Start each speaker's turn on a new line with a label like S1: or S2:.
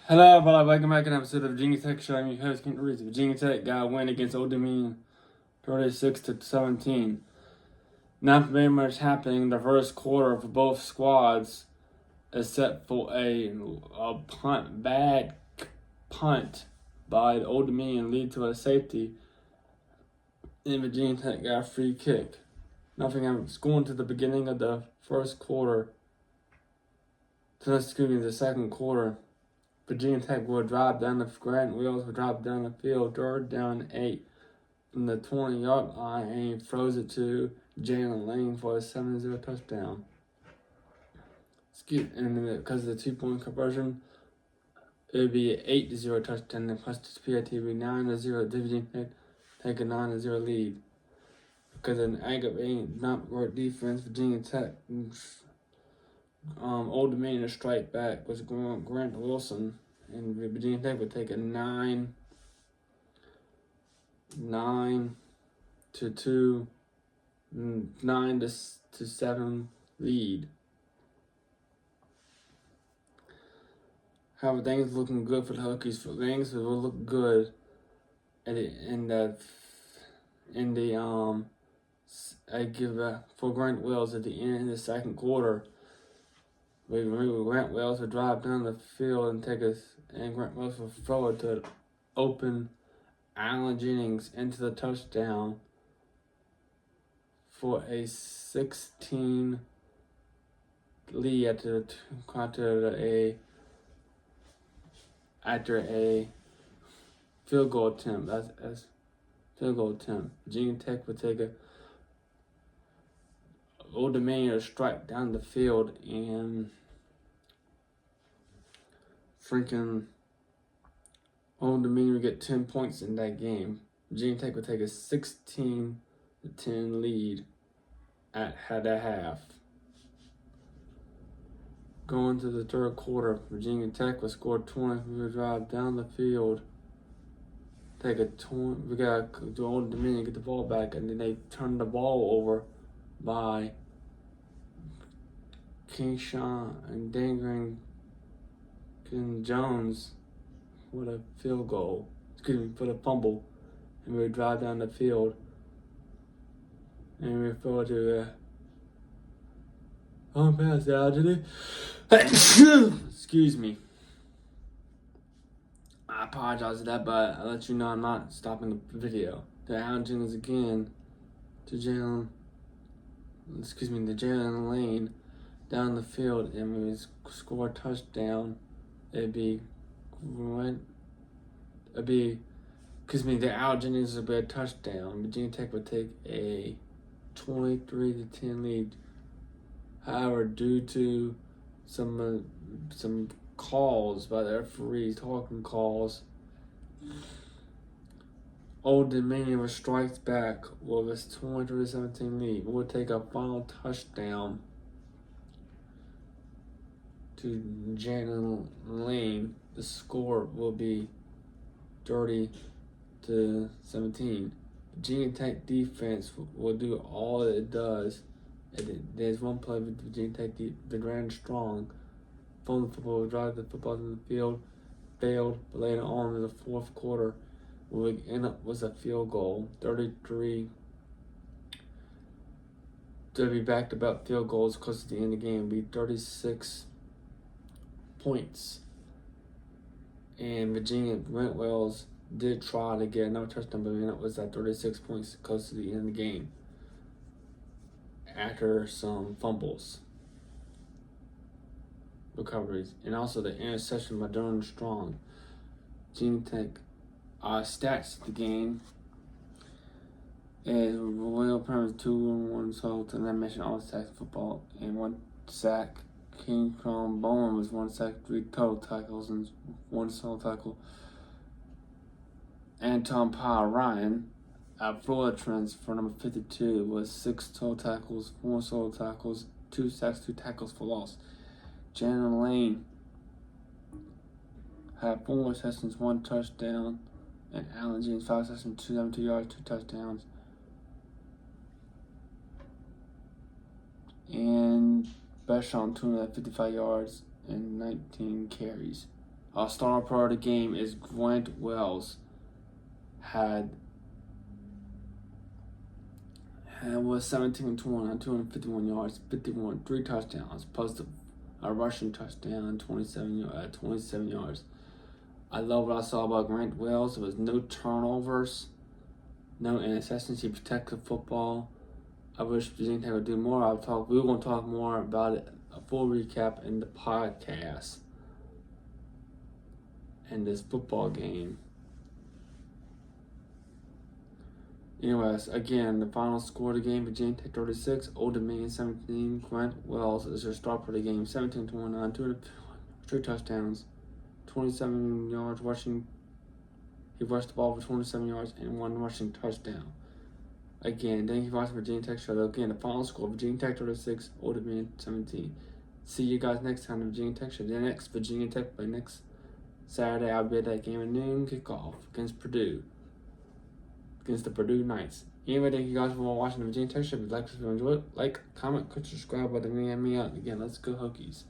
S1: Hello, everybody. Welcome back to an episode of Virginia Tech Show. I'm your host, Kent Reese. Virginia Tech got a win against ODU 36-17. Not very much happening in the first quarter for both squads, except for a bad punt by Old Dominion lead to a safety. And Virginia Tech got a free kick. Nothing else going to the beginning of the first quarter. The second quarter. Virginia Tech will drive down the GrantWells will drive down the field, third down 8 from the 20-yard line, and he throws it to Jalen Lane for a 7-0 touchdown. And because of the 2-point conversion, it would be an 8-0 touchdown, and plus the PAT would be 9-0. Virginia Tech take a 9-0 lead. Because of an aggravating, not great defense, Virginia Tech Old Dominion to strike back was Grant Wilson, and Virginia Tech would take a 9-2, 9-7 lead. However, things looking good for the Hokies. Things will look good for GrantWells at the end of the second quarter. GrantWells will drive down the field and GrantWells will throw it to open Allen Jennings into the touchdown for a 16 lead after a field goal attempt. That's field goal attempt. Virginia Tech would take a Old Dominion strike down the field, and freaking Old Dominion would get 10 points in that game. Virginia Tech would take a 16-10 lead at half. Going to the third quarter, Virginia Tech would score 20. We would drive down the field, take a 20. We got the Old Dominion get the ball back, and then they turn the ball over by Keyshawn and Dangering Jones with a field goal. For the fumble. And we would drive down the field. And we would throw it to pass Algeny. Excuse me. I apologize for that, but I'll let you know I'm not stopping the video. The Allen Jennings again to Jalen Lane down the field, and we score a touchdown. The Allen Jennings would be a touchdown. Virginia Tech would take a 23-10 lead. However, due to some calls by the referees, talking calls, Old Dominion strikes back with its 23-17 lead. We'll take a final touchdown to Jalen Lane. The score will be 30-17. Virginia Tech defense will do all it does. There's one play with Virginia Tech, the Grand Strong, from the football, drive the football in the field, failed, but later on in the fourth quarter, we end up with a field goal, 33. To be back-to-back field goals close to the end of the game, would be 36 points. And Virginia GrantWells did try to get another touchdown, but it was at 36 points close to the end of the game after some fumbles, recoveries, and also the interception by Darren Strong. Virginia Tech stats the game is Royal Permits 2-1 assault, and I mentioned all sacks football, and 1 sack. King Chrome Bowman was 1 sack, 3 total tackles, and 1 solo tackle. Anton Powell Ryan, Florida transfer number 52, was 6 total tackles, 4 solo tackles, 2 sacks, 2 tackles for loss. Jalen Lane had 4 receptions, 1 touchdown, and Allen Jennings 5 receptions, 272 yards, 2 touchdowns. And Beshon 255 yards and 19 carries. star player of the game is GrantWells. Was 17-21 on 251 yards, 3 touchdowns, plus a rushing touchdown, 27 yards. I love what I saw about GrantWells. There was no turnovers, no interceptions. He protected the football. I wish Virginia Tech would do more. We're going to talk more about it, a full recap in the podcast and this football game. Anyways, again, the final score of the game: Virginia Tech 36, Old Dominion 17. GrantWells is their star for the game, 17-21, 2 touchdowns, 27 yards rushing. He rushed the ball for 27 yards and 1 rushing touchdown. Again, thank you for watching Virginia Tech Show. Again, the final score: Virginia Tech 36, Old Dominion 17. See you guys next time in Virginia Tech Show. The next Virginia Tech play next Saturday. I'll be at that game at noon kickoff against Purdue. Against the Purdue Knights. Anyway, thank you guys for watching the Virginia Tech Show. If you like this video, enjoy it, like, comment, click, subscribe, but me out. Again, let's go Hokies.